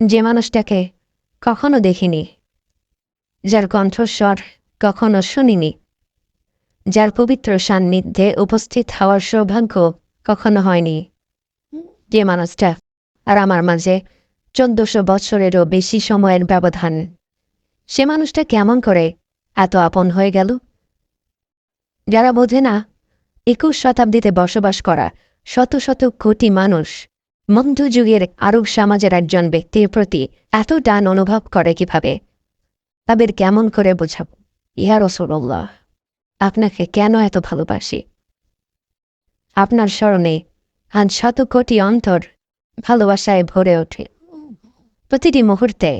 যে মানুষটাকে কখনো দেখিনি, যার কণ্ঠস্বর কখনো শুনিনি, যার পবিত্র সান্নিধ্যে উপস্থিত হওয়ার সৌভাগ্য কখনো হয়নি, যে মানুষটা আর আমার মাঝে 1400 বছরেরও বেশি সময়ের ব্যবধান, সে মানুষটা কেমন করে এত আপন হয়ে গেল? যারা বোঝে না 21 শতাব্দীতে বসবাস করা শত শত কোটি মানুষ মধ্যযুগের আরব সমাজের একজন ব্যক্তির প্রতি এত টান অনুভব করে কিভাবে, তাদের কেমন করে বোঝাব? ইয়া রাসূলুল্লাহ, আপনাকে কেন এত ভালোবাসি? আপনার স্মরণে আজ শত কোটি অন্তর ভালোবাসায় ভরে ওঠে। প্রতিটি মুহূর্তে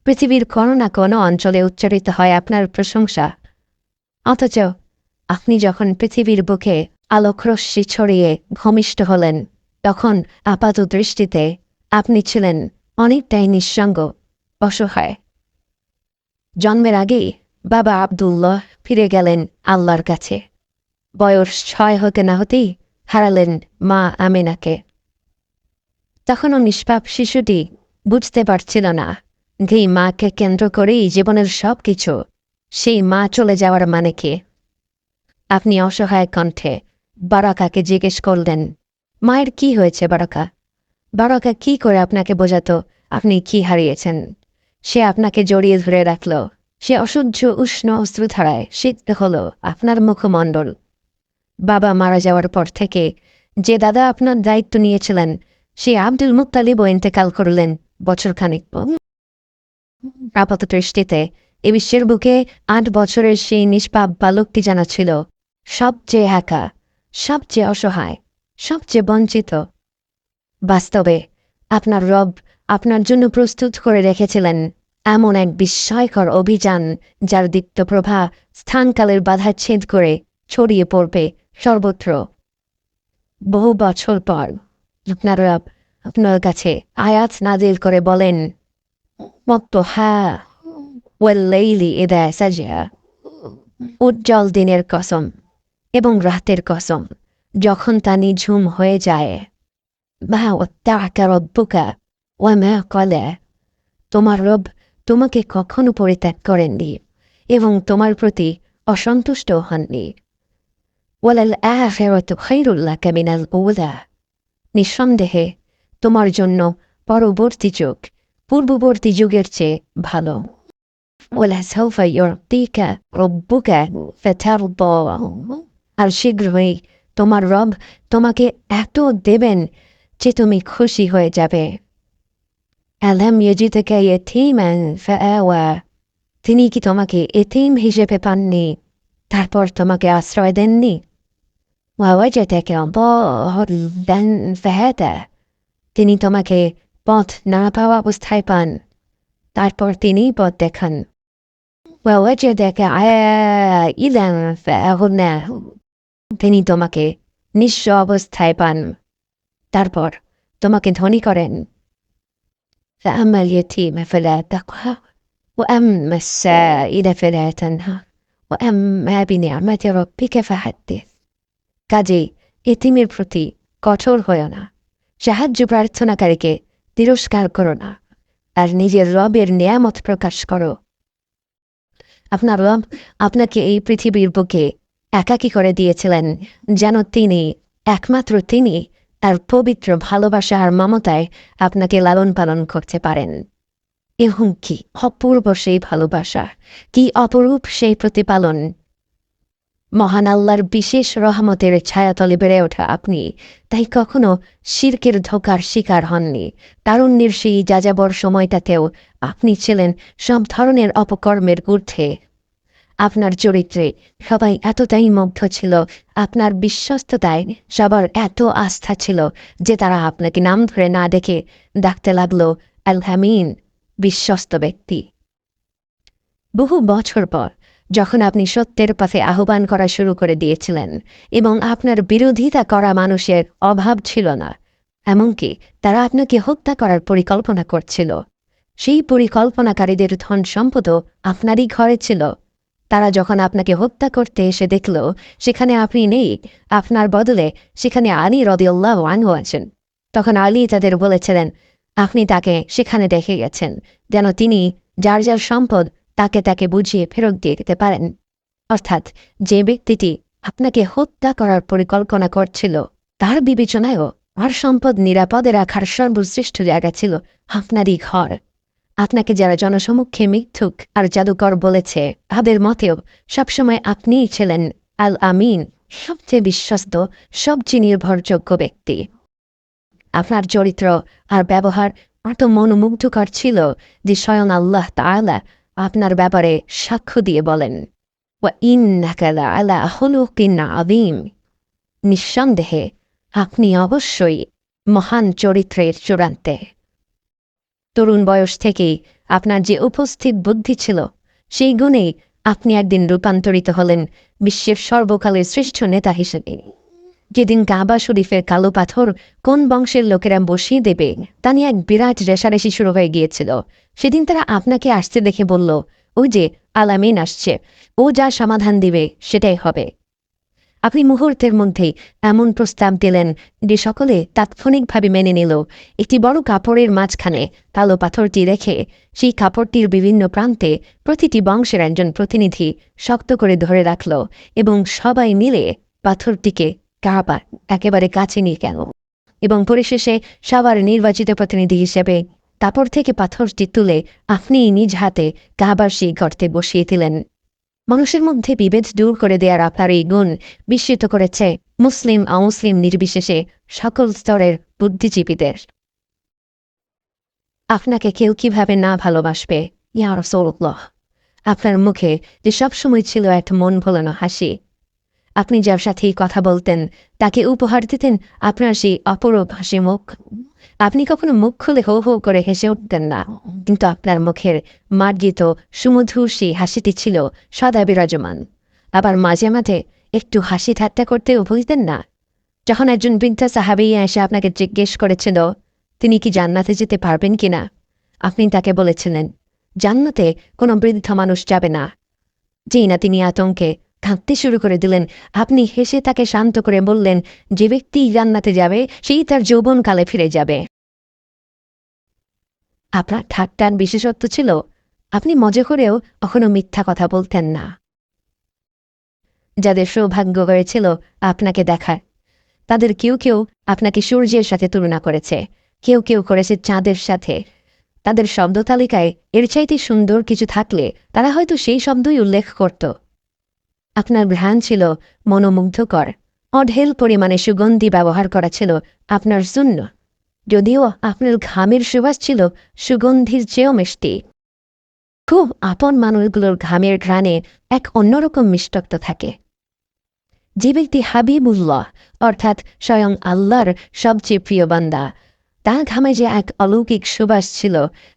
পৃথিবীর কোনো না কোনো অঞ্চলে উচ্চারিত হয় আপনার প্রশংসা, অথচ আপনি যখন পৃথিবীর বুকে আলোকরশ্মি ছড়িয়ে ভূমিষ্ঠ হলেন, তখন আপাত দৃষ্টিতে আপনি ছিলেন অনেকটাই নিঃসঙ্গ, অসহায়। জন্মের আগেই বাবা আব্দুল্লাহ ফিরে গেলেন আল্লাহর কাছে। বয়স 6 হতে না হতেই হারালেন মা আমিনাকে। তখনও নিষ্পাপ শিশুটি বুঝতে পারছিল না যেই মাকে কেন্দ্র করেই জীবনের সব কিছু, সেই মা চলে যাওয়ার মানে কি। আপনি অসহায় কণ্ঠে বারাকাকে জিজ্ঞেস করলেন, মায়ের কি হয়েছে বারাকা? বারাকা কি করে আপনাকে বোঝাতো আপনি কি হারিয়েছেন? সে আপনাকে জড়িয়ে ধরে রাখল, সে অসহ্য উষ্ণ অশ্রুধারায় সিদ্ধ হল আপনার মুখমণ্ডল। বাবা মারা যাওয়ার পর থেকে যে দাদা আপনার দায়িত্ব নিয়েছিলেন, সে আব্দুল মুত্তালিবও ইন্তেকাল করলেন বছরখানেক পর। আপাত দৃষ্টিতে এ বিশ্বের বুকে 8 বছরের সেই নিষ্পাপ বালকটি জানা ছিল সবচেয়ে একা, সবচেয়ে অসহায়, সবচেয়ে বঞ্চিত। বাস্তবে আপনার রব আপনার জন্য প্রস্তুত করে রেখেছিলেন এমন এক বিস্ময়কর অভিযান, যার দীপ্তপ্রভা স্থানকালের বাধা ছেদ করে ছড়িয়ে পড়বে সর্বত্র। বহু বছর পর আপনার রব আপনার কাছে আয়াত নাজিল করে বলেন, ওয়াত্তুহা ওয়াল-লাইলি ইযা সাজা, উজ্জ্বল দিনের কসম এবং রাতের কসম যখন তা নিঝুম হয়ে যায়। মা ওয়াত্তা'আকা রাব্বুকা ওয়া মা ক্বালা, তোমার রব তোমাকে কখনো পরিত্যাগ করেননি এবং তোমার প্রতি অসন্তুষ্ট হননি। ওয়ালাল আখিরাতু খায়রুল লাকা মিনাল উলা, নিঃসন্দেহে তোমার জন্য পরবর্তী যুগ পূর্ববর্তী যুগের চেয়ে ভালো। ওয়ালাসাউফা ইউ'তিকা রাব্বুকা ফাতারদা, আর শীঘ্রই তোমার রব তোমাকে এত দেবেন যে তুমি খুশি হয়ে যাবে। আলাম ইয়াজিদকা ইয়াতীমান ফাআওয়া, তিনি কি তোমাকে এতিম হিসেবে পাননি, তারপর তোমাকে আশ্রয় দেননি? ওয়াওয়াজাদাকা দাল্লান ফাহাদা, তিনি তোমাকে পথ না পাওয়া অবস্থায় পান, তারপর তিনিই পথ দেখান। ওয়াওয়াজাদাকা আইলান ফাআগনা, তিনি তোমাকে নিঃস্ব অবস্থায় পান, তারপর তোমাকে ধনী করেন। فأما اليتيم فلا تقهر وأما السائل فلا تنهر وأما بنعمة ربك فحدث। কাজেই এতিমের প্রতি কঠোর হয়ো না, সাহায্য প্রার্থনাকারীকে তিরস্কার করো না, আর নিজের রবের নিয়ামত প্রকাশ করো। আপনার রব আপনাকে এই পৃথিবীর বুকে একাকী করে দিয়েছিলেন যেন তিনি, একমাত্র তিনি, তার পবিত্র ভালোবাসা আর মমতায় আপনাকে লালন পালন করতে পারেন। এবং কি অপূর্ব সেই ভালোবাসা, কি অপরূপ সেই প্রতিপালন! মহান আল্লাহর বিশেষ রহমতের ছায়াতলে বেড়ে ওঠা আপনি তাই কখনো শিরকের ধোঁকার শিকার হননি। তারুণ্যের সেই যাযাবর সময়টাতেও আপনি ছিলেন সব ধরনের অপকর্মের ঊর্ধ্বে। আপনার চরিত্রে সবাই এতটাই মুগ্ধ ছিল, আপনার বিশ্বস্ততায় সবার এত আস্থা ছিল যে তারা আপনাকে নাম ধরে না ডেকে ডাকতে লাগলো আল-আমিন, বিশ্বস্ত ব্যক্তি। বহু বছর পর যখন আপনি সত্যের পথে আহ্বান করা শুরু করে দিয়েছিলেন এবং আপনার বিরোধিতা করা মানুষের অভাব ছিল না, এমনকি তারা আপনাকে হত্যা করার পরিকল্পনা করছিল, সেই পরিকল্পনাকারীদের ধন সম্পদও আপনারই ঘরে ছিল। তারা যখন আপনাকে হত্যা করতে এসে দেখল সেখানে আপনি নেই, আপনার বদলে সেখানে আলী রাদিয়াল্লাহু আনহু আছেন, তখন আলী তাদের বলেছিলেন, আপনি তাকে সেখানে দেখে গেছেন, যেন তিনি যার যার সম্পদ তাকে তাকে বুঝিয়ে ফেরত দিয়ে দিতে পারেন। অর্থাৎ যে ব্যক্তিটি আপনাকে হত্যা করার পরিকল্পনা করছিল, তার বিবেচনায়ও আর সম্পদ নিরাপদে রাখার সর্বশ্রেষ্ঠ জায়গা ছিল আপনারই ঘর। আপনাকে যারা জনসমক্ষে মিথ্যুক আর জাদুকর বলেছে, তাদের মতেও সবসময় আপনিই ছিলেন আল আমিন, সবচেয়ে বিশ্বস্ত, সবচেয়ে নির্ভরযোগ্য ব্যক্তি। আপনার চরিত্র আর ব্যবহার এত মনোমুগ্ধকর ছিল যে স্বয়ং আল্লাহ তাআলা আপনার ব্যাপারে সাক্ষ্য দিয়ে বলেন, ওয়া ইন্নাকা লাআলা খুলুকিন আযীম, নিঃসন্দেহে আপনি অবশ্যই মহান চরিত্রের চূড়ান্তে। তরুণ বয়স থেকেই আপনার যে উপস্থিত বুদ্ধি ছিল, সেই গুণেই আপনি একদিন রূপান্তরিত হলেন বিশ্বের সর্বকালের শ্রেষ্ঠ নেতা হিসেবে। যেদিন কাবা শরীফের কালো পাথর কোন বংশের লোকেরা বসিয়ে দেবে তা নিয়ে এক বিরাট রেষারেষি শুরু হয়ে গিয়েছিল, সেদিন তারা আপনাকে আসতে দেখে বলল, ওই যে আল আমিন আসছে, ও যা সমাধান দিবে সেটাই হবে। আপনি মুহূর্তের মধ্যেই এমন প্রস্তাব দিলেন যে সকলে তাৎক্ষণিকভাবে মেনে নিল। একটি বড় কাপড়ের মাঝখানে কালো পাথরটি রেখে সেই কাপড়টির বিভিন্ন প্রান্তে প্রতিটি বংশের একজন প্রতিনিধি শক্ত করে ধরে রাখল এবং সবাই মিলে পাথরটিকে কাবা একেবারে কাছে নিয়ে গেল এবং পরিশেষে সবার নির্বাচিত প্রতিনিধি হিসেবে কাপড় থেকে পাথরটি তুলে আপনিই নিজ হাতে কাবার সেই গর্তে বসিয়ে দিলেন। মানুষের মধ্যে বিভেদ দূর করে দেওয়ার আপনার এই গুণ বিস্মিত করেছে মুসলিম অমুসলিম নির্বিশেষে সকল স্তরের বুদ্ধিজীবীদের। আপনাকে কেউ কিভাবে না ভালোবাসবে, ইয়া রাসূলুল্লাহ। আপনার মুখে যে সবসময় ছিল এক মন ভোলানো হাসি। আপনি যার সাথেই কথা বলতেন তাকে উপহার দিতেন আপনার সেই অপরূপ হাসি মুখ। আপনি কখনো মুখ খুলে হো হো করে হেসে উঠতেন না, কিন্তু আপনার মুখের মার্জিত সুমধুর সেই হাসিটি ছিল সদা বিরাজমান। আবার মাঝে মাঝে একটু হাসি ঠাট্টা করতেও ভুলতেন না। যখন একজন বৃদ্ধা সাহাবী এসে আপনাকে জিজ্ঞেস করেছিল তিনি কি জান্নাতে যেতে পারবেন কিনা, আপনি তাকে বলেছিলেন, জান্নাতে কোনো বৃদ্ধ মানুষ যাবে না। যেই না তিনি আতঙ্কে কাঁদতে শুরু করে দিলেন, আপনি হেসে তাকে শান্ত করে বললেন, যে ব্যক্তি জান্নাতে যাবে সেই তার যৌবনকালে ফিরে যাবে। আপনার ঠাট্টার বিশেষত্ব ছিল আপনি মজা করেও কখনো মিথ্যা কথা বলতেন না। যাদের সৌভাগ্য হয়েছিল আপনাকে দেখার, তাদের কেউ কেউ আপনাকে সূর্যের সাথে তুলনা করেছে, কেউ কেউ করেছে চাঁদের সাথে। তাদের শব্দ তালিকায় এর চাইতে সুন্দর কিছু থাকলে তারা হয়তো সেই শব্দই উল্লেখ করত। আপনার ঘ্রাণ ছিল মনোমুগ্ধকর, অঢেল পরিমাণে সুগন্ধি ব্যবহার করা ছিল আপনার শূন্য, যদিও আপনার ঘামের সুবাস ছিল সুগন্ধির চেয়েও মিষ্টি। খুব আপন মানুষগুলোর ঘামের ঘ্রাণে এক অন্যরকম মিষ্টত্ব থাকে। যে ব্যক্তি হাবিবুল্লাহ অর্থাৎ স্বয়ং আল্লাহর সবচেয়ে প্রিয় বান্দা, তার ঘামে যে এক অলৌকিক সুবাস ছিল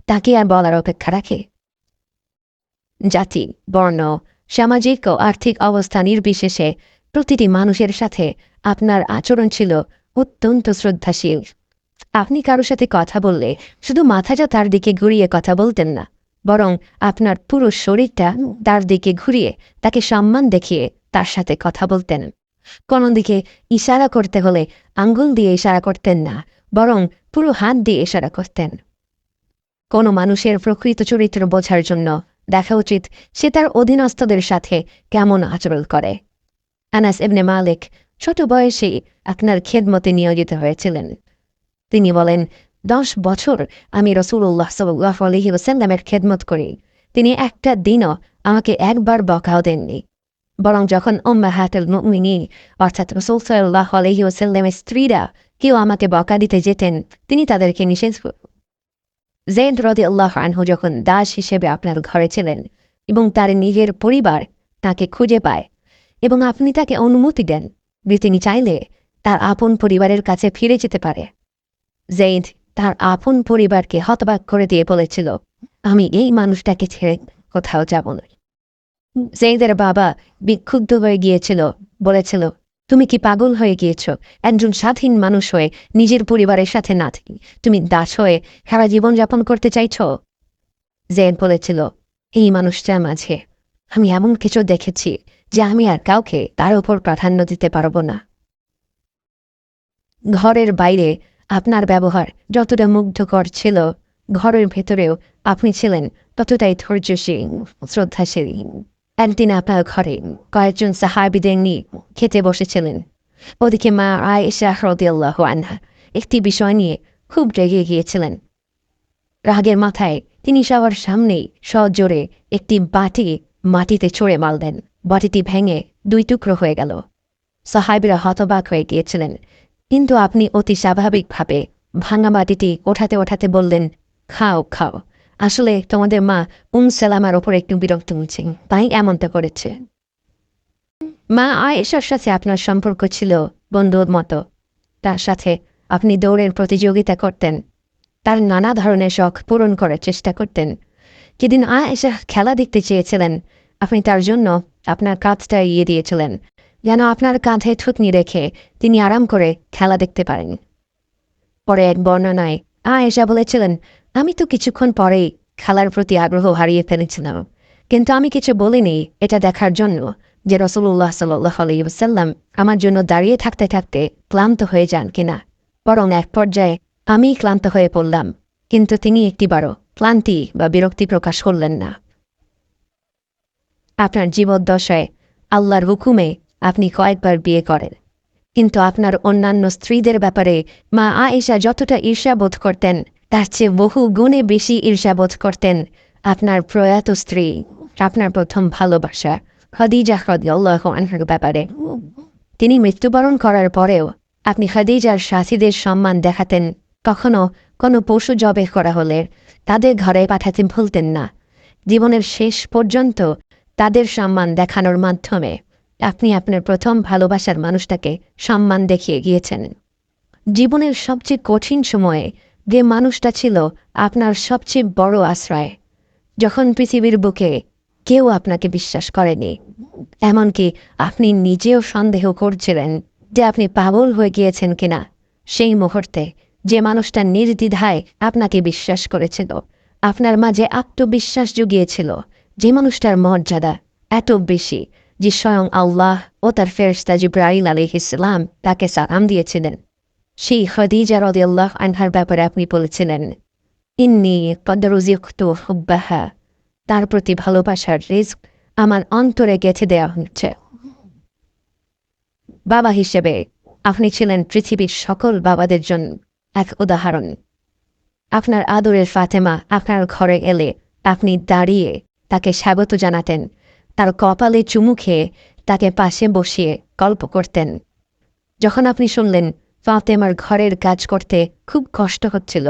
তাকে আর বলার অপেক্ষা রাখে। জাতি, বর্ণ, সামাজিক ও আর্থিক অবস্থা নির্বিশেষে প্রতিটি মানুষের সাথে আপনার আচরণ ছিল অত্যন্ত শ্রদ্ধাশীল। আপনি কারো সাথে কথা বললে শুধু মাথাটা তার দিকে ঘুরিয়ে কথা বলতেন না, বরং আপনার পুরো শরীরটা তার দিকে ঘুরিয়ে তাকে সম্মান দেখিয়ে তার সাথে কথা বলতেন। কোনো দিকে ইশারা করতে হলে আঙ্গুল দিয়ে ইশারা করতেন না, বরং পুরো হাত দিয়ে ইশারা করতেন। কোনো মানুষের প্রকৃত চরিত্র বোঝার জন্য দেখা উচিত সে তার অধীনস্থদের সাথে কেমন আচরণ করে। আনাস ইবনে মালিক ছোট বয়সেই আপনার খেদমতে নিয়োজিত হয়েছিলেন। তিনি বলেন, 10 বছর আমি রাসূলুল্লাহ সাল্লাল্লাহু আলাইহি ওয়াসাল্লামের খেদমত করি, তিনি একটা দিনও আমাকে একবার বকাও দেননি। বরং যখন উম্মাহাতুল মুমিনিন অর্থাৎ রাসূল সাল্লাল্লাহু আলাইহি ওয়াসাল্লামের স্ত্রীরা কেউ আমাকে বকা দিতে যেতেন, তিনি তাদেরকে নিষেধ করতেন। যায়েদ রাদিয়াল্লাহু আনহু যখন দাস হিসেবে আপনার ঘরে ছিলেন এবং তার নিজের পরিবার তাকে খুঁজে পায় এবং আপনি তাকে অনুমতি দেন যে তিনি চাইলে তার আপন পরিবারের কাছে ফিরে যেতে পারে, যায়েদ তার আপন পরিবারকে হতবাক করে দিয়ে বলেছিল, আমি এই মানুষটাকে ছেড়ে কোথাও যাব না। যায়েদের বাবা বিক্ষুব্ধ হয়ে গিয়েছিল, বলেছিল, তুমি কি পাগল হয়ে গিয়েছ? একজন স্বাধীন মানুষ হয়ে নিজের পরিবারের সাথে না থেকে তুমি দাস হয়ে সারা জীবন যাপন করতে চাইছ? যায়েদ বলেছিল, এই মানুষটার মাঝে আমি এমন কিছু দেখেছি যে আমি আর কাউকে তার উপর প্রাধান্য দিতে পারব না। ঘরের বাইরে আপনার ব্যবহার যতটা মুগ্ধকর ছিল, ঘরের ভেতরেও আপনি ছিলেন ততটাই ধৈর্যশীল, শ্রদ্ধাশীল। একদিন আপনার ঘরে কয়েকজন সাহাবীদের নিয়ে খেতে বসেছিলেন। ওদিকে মা আয়েশা রাদিয়াল্লাহু আনহা একটি বিষয় নিয়ে খুব রেগে গিয়েছিলেন। রাগের মাথায় তিনি সবার সামনেই সজোরে একটি বাটি মাটিতে ছুঁড়ে মারলেন। বাটিটি ভেঙে 2 টুকরো হয়ে গেল। সাহাবীরা হতবাক হয়ে গিয়েছিলেন, কিন্তু আপনি অতি স্বাভাবিকভাবে ভাঙা বাটিটি ওঠাতে ওঠাতে বললেন, খাও খাও, আসলে তোমাদের মা সালামার ওপর একটু বিরক্ত হচ্ছে, তাই এমনটা করেছে। মা আয়েশার সাথে আপনার সম্পর্ক ছিল বন্ধুর মতো। তার সাথে আপনি দৌড়ের প্রতিযোগিতা করতেন, তার নানা ধরনের শখ পূরণ করার চেষ্টা করতেন। যেদিন আয়েশা খেলা দেখতে চেয়েছিলেন, আপনি তার জন্য আপনার কাঁধটা এগিয়ে দিয়েছিলেন, যেন আপনার কাঁধে থুতনি রেখে তিনি আরাম করে খেলা দেখতে পারেন। পরে এক বর্ণনায় আয়েশা বলেছিলেন, আমি তো কিছুক্ষণ পরেই খেলার প্রতি আগ্রহ হারিয়ে ফেলেছিলাম, কিন্তু আমি কিছু বলিনি এটা দেখার জন্য যে রাসূলুল্লাহ সাল্লাল্লাহু আলাইহি ওয়াসাল্লাম আমার জন্য দাঁড়িয়ে থাকতে থাকতে ক্লান্ত হয়ে যান কিনা। বরং এক পর্যায়ে আমি ক্লান্ত হয়ে পড়লাম, কিন্তু তিনি একটিবারও ক্লান্তি বা বিরক্তি প্রকাশ করলেন না। আপনার জীবদ্দশায় আল্লাহর হুকুমে আপনি কয়েকবার বিয়ে করেন, কিন্তু আপনার অন্যান্য স্ত্রীদের ব্যাপারে মা আয়েশা যতটা ঈর্ষাবোধ করতেন, তার চেয়ে বহু গুণে বেশি ঈর্ষাবোধ করতেন আপনার প্রয়াত স্ত্রী, আপনার প্রথম ভালোবাসা খাদিজা রাদিয়াল্লাহু আনহার ব্যাপারে। তিনি মৃত্যুবরণ করার পরেও আপনি খাদিজার সাথীদের সম্মান দেখাতেন। কখনো কোনো পশু জবাই করা হলে তাদের ঘরে পাঠাতে ভুলতেন না। জীবনের শেষ পর্যন্ত তাদের সম্মান দেখানোর মাধ্যমে আপনি আপনার প্রথম ভালোবাসার মানুষটাকে সম্মান দেখিয়ে গিয়েছেন। জীবনের সবচেয়ে কঠিন সময়ে যে মানুষটা ছিল আপনার সবচেয়ে বড় আশ্রয়, যখন পৃথিবীর বুকে কেউ আপনাকে বিশ্বাস করেনি, এমনকি আপনি নিজেও সন্দেহ করছিলেন যে আপনি পাগল হয়ে গিয়েছেন কিনা, সেই মুহূর্তে যে মানুষটা নির্দ্বিধায় আপনাকে বিশ্বাস করেছিল, আপনার মাঝে আত্মবিশ্বাস জুগিয়েছিল, যে মানুষটার মর্যাদা এত বেশি যে স্বয়ং আল্লাহ ও তার ফেরেশতা জিবরাইল আলাইহিস সালাম তাকে সালাম দিয়েছিলেন, সেই খাদিজা রাদিয়াল্লাহু আনহার ব্যাপারে আপনি বলেছিলেন, ইন্নী কদ রুজিকতু হুব্বাহা, তার প্রতি ভালোবাসার রিজক আমার অন্তরে গেঁথে দেওয়া হচ্ছে। বাবা হিসেবে আপনি ছিলেন পৃথিবীর সকল বাবাদের জন্য এক উদাহরণ। আপনার আদরের ফাতেমা আপনার ঘরে এলে আপনি দাঁড়িয়ে তাকে স্বাগত জানাতেন, তার কপালে চুমু খেয়ে তাকে পাশে বসিয়ে গল্প করতেন। যখন আপনি শুনলেন ফাতেমার ঘরের কাজ করতে খুব কষ্ট হচ্ছিল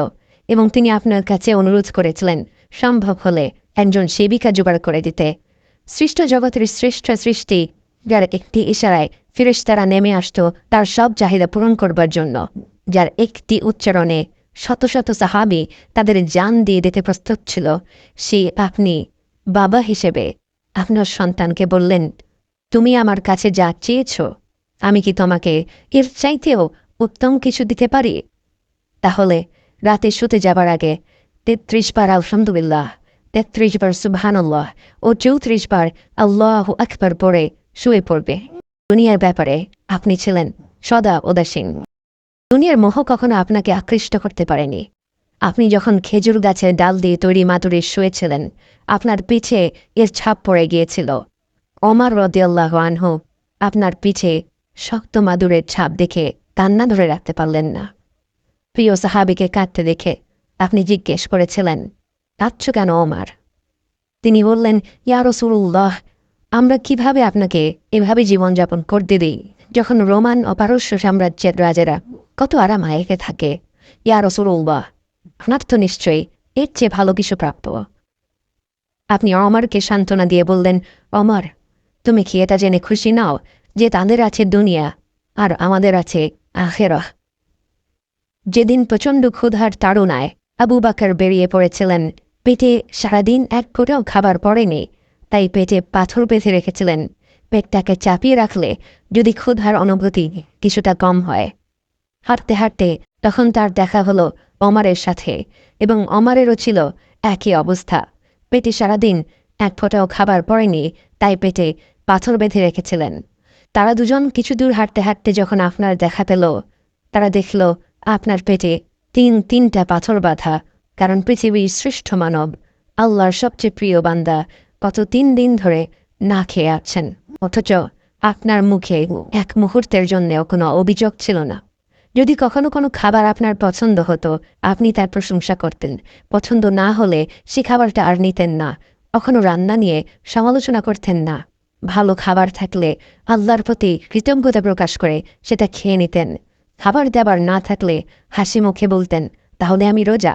এবং তিনি আপনার কাছে অনুরোধ করেছিলেন সম্ভব হলে একজন সেবিকা জোগাড় করে দিতে, সৃষ্ট জগতের শ্রেষ্ঠ সৃষ্টি যার একটি ইশারায় ফেরেশতারা নেমে আসত তার সব চাহিদা পূরণ করবার জন্য, যার একটি উচ্চারণে শত শত সাহাবী তাদের জান দিয়ে দিতে প্রস্তুত ছিল, সেই আপনি বাবা হিসেবে আপনার সন্তানকে বললেন, তুমি আমার কাছে যা চেয়েছ আমি কি তোমাকে এর চাইতেও উত্তম কিছু দিতে পারি? তাহলে রাতে শুতে যাবার আগে 33 বার আলহামদুলিল্লাহ, 33 বার সুবহানাল্লাহ ও 34 বার আল্লাহু আকবার পড়ে শুয়ে পড়বে। দুনিয়ার ব্যাপারে আপনি ছিলেন সদা উদাসীন। দুনিয়ার মোহ কখনো আপনাকে আকৃষ্ট করতে পারেনি। আপনি যখন খেজুর গাছের ডাল দিয়ে তৈরি মাদুরে শুয়েছিলেন, আপনার পিঠে এর ছাপ পড়ে গিয়েছিল। ওমর রাদিয়াল্লাহু আনহু আপনার পিঠে শক্ত মাদুরের ছাপ দেখে কান্না ধরে রাখতে পারলেন না। প্রিয় সাহাবীকে কাঁদতে দেখে আপনি জিজ্ঞেস করেছিলেন, কাঁদছ কেন ওমর? তিনি বললেন, ইয়া রাসূলুল্লাহ, আমরা কিভাবে আপনাকে এভাবে জীবনযাপন করতে দিই যখন রোমান ও পারস্য সাম্রাজ্যের রাজারা কত আরামায়েকে থাকে? ইয়া রাসূলুল্লাহ, আপনার তো নিশ্চয়ই এর চেয়ে ভালো কিছু প্রাপ্য। আপনি ওমরকে সান্ত্বনা দিয়ে বললেন, ওমর, তুমি কি এটা জেনে খুশি নাও যে তাদের আছে দুনিয়া আর আমাদের আছে আখিরাহ? যেদিন প্রচণ্ড ক্ষুধার তাড়নায় আবু বকর বেরিয়ে পড়েছিলেন, পেটে সারাদিন এক ফোঁটাও খাবার পড়েনি, তাই পেটে পাথর বেঁধে রেখেছিলেন, পেটটাকে চাপিয়ে রাখলে যদি ক্ষুধার অনুভূতি কিছুটা কম হয়। হাঁটতে হাঁটতে তখন তার দেখা হলো ওমরের সাথে, এবং ওমরেরও ছিল একই অবস্থা। পেটে সারাদিন এক ফোঁটাও খাবার পড়েনি, তাই পেটে পাথর বেঁধে রেখেছিলেন। তারা দুজন কিছু দূর হাঁটতে হাঁটতে যখন আপনার দেখা পেল, তারা দেখল আপনার পেটে তিনটা পাথর বাঁধা, কারণ পৃথিবীর শ্রেষ্ঠ মানব, আল্লাহর সবচেয়ে প্রিয় বান্দা গত 3 দিন ধরে না খেয়ে আছেন, অথচ আপনার মুখে এক মুহূর্তের জন্যেও কোনো অভিযোগ ছিল না। যদি কখনো কোনো খাবার আপনার পছন্দ হতো, আপনি তার প্রশংসা করতেন। পছন্দ না হলে সে খাবারটা আর নিতেন না। কখনো রান্না নিয়ে সমালোচনা করতেন না। ভালো খাবার থাকলে আল্লাহর প্রতি কৃতজ্ঞতা প্রকাশ করে সেটা খেয়ে নিতেন। খাবার দাবার না থাকলে হাসি মুখে বলতেন, তাহলে আমি রোজা।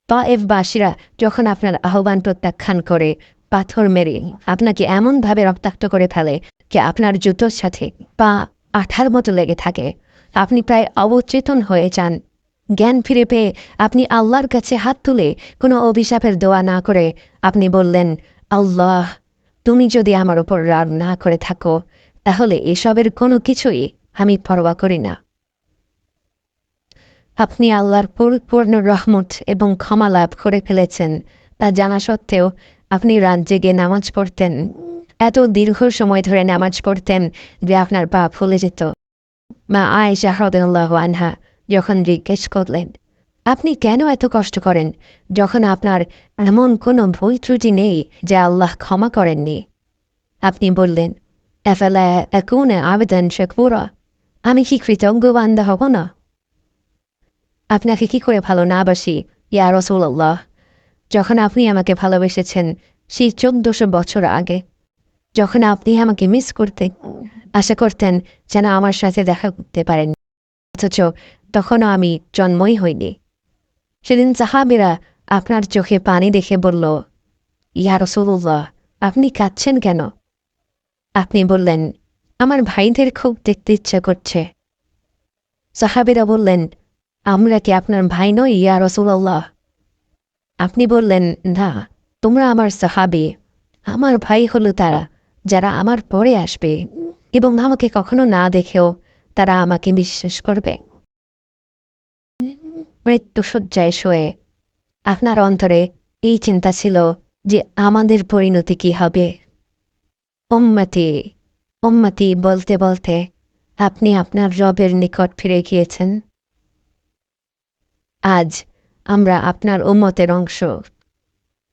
তায়েফবাসীরা যখন আপনার আহ্বান প্রত্যাখ্যান করে পাথর মেরে আপনাকে এমনভাবে রক্তাক্ত করে ফেলে যে আপনার জুতোর সাথে পা আঠার মতো লেগে থাকে, আপনি প্রায় অবচেতন হয়ে যান। জ্ঞান ফিরে পেয়ে আপনি আল্লাহর কাছে হাত তুলে কোনো অভিশাপের দোয়া না করে আপনি বললেন, আল্লাহ, তুমি যদি আমার উপর রাগ না করে থাকো, তাহলে এসবের কোনো কিছুই আমি পরোয়া করি না। আপনি আল্লাহর পরিপূর্ণ রহমত এবং ক্ষমা লাভ করে ফেলেছেন, তা জানা সত্ত্বেও আপনি রাত জেগে নামাজ পড়তেন। এত দীর্ঘ সময় ধরে নামাজ পড়তেন যে আপনার পা ফুলে যেত। মা আয়েশা রাদিয়াল্লাহু আনহা যখন জিজ্ঞেস করলেন, আপনি কেন এত কষ্ট করেন যখন আপনার এমন কোনো ভুল ত্রুটি নেই যে আল্লাহ ক্ষমা করেননি? আপনি বললেন, আফালা আকুনা আবদান শাকুরা, আমি কি কৃতজ্ঞ বান্দা হব না? আপনাকে কি করে ভালো না বাসি ইয়া রাসূলুল্লাহ, যখন আপনি আমাকে ভালোবেসেছেন সেই 1400 বছর আগে, যখন আপনি আমাকে মিস করতেন, আশা করতেন যেন আমার সাথে দেখা করতে পারেন, অথচ তখনও আমি জন্মই হইনি। সেদিন সাহাবীরা আপনার চোখে পানি দেখে বলল, ইয়া রাসূলুল্লাহ, আপনি কাঁদছেন কেন? আপনি বললেন, আমার ভাইদের খুব দেখতে ইচ্ছা করছে। সাহাবীরা বললেন, আমরা কি আপনার ভাই নই ইয়া রাসূলুল্লাহ? আপনি বললেন, না, তোমরা আমার সাহাবী। আমার ভাই হলো তারা যারা আমার পরে আসবে এবং আমাকে কখনো না দেখেও তারা আমাকে বিশ্বাস করবে। মৃত্যুশয্যায় শোয়ে আপনার অন্তরে এই চিন্তা ছিল যে আমাদের পরিণতি কি হবে। উম্মতি উম্মতি বলতে বলতে আপনি আপনার রবের নিকট ফিরে গিয়েছেন। আজ আমরা আপনার উম্মতের অংশ।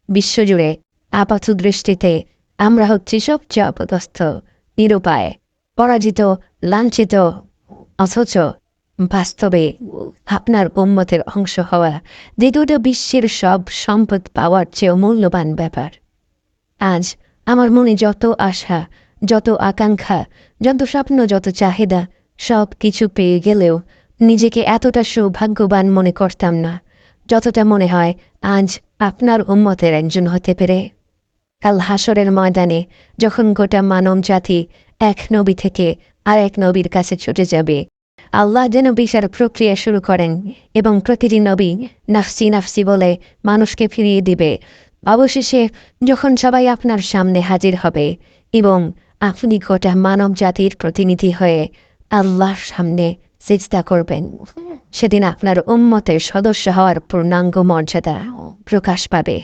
বিশ্বজুড়ে আপাত দৃষ্টিতে আমরা হচ্ছি সবচেয়ে অপদস্থ, নিরুপায়, পরাজিত, লাঞ্ছিত, অথচ বাস্তবে আপনার উম্মতের অংশ হওয়া যে গোটা বিশ্বের সব সম্পদ পাওয়ার চেয়েও মূল্যবান ব্যাপার। আজ আমার মনে যত আশা, যত আকাঙ্ক্ষা, যত স্বপ্ন, যত চাহিদা, সব কিছু পেয়ে গেলেও নিজেকে এতটা সৌভাগ্যবান মনে করতাম না যতটা মনে হয় আজ আপনার উম্মতের একজন হতে পেরে। কাল হাসরের ময়দানে যখন গোটা মানব জাতি এক নবী থেকে আর এক নবীর কাছে ছুটে যাবে, আল্লাহ যেন বিচার প্রক্রিয়া শুরু করেন এবং প্রতিটি নবী নাফসি নাফসি বলে মানুষকে ফিরিয়ে দিবে। অবশেষে যখন সবাই আপনার সামনে হাজির হবে এবং আপনি গোটা মানব জাতির প্রতিনিধি হয়ে আল্লাহর সামনে সিজদা করবেন, সেদিন আপনার উম্মতের সদস্য হওয়ার পূর্ণাঙ্গ মর্যাদা প্রকাশ পাবে।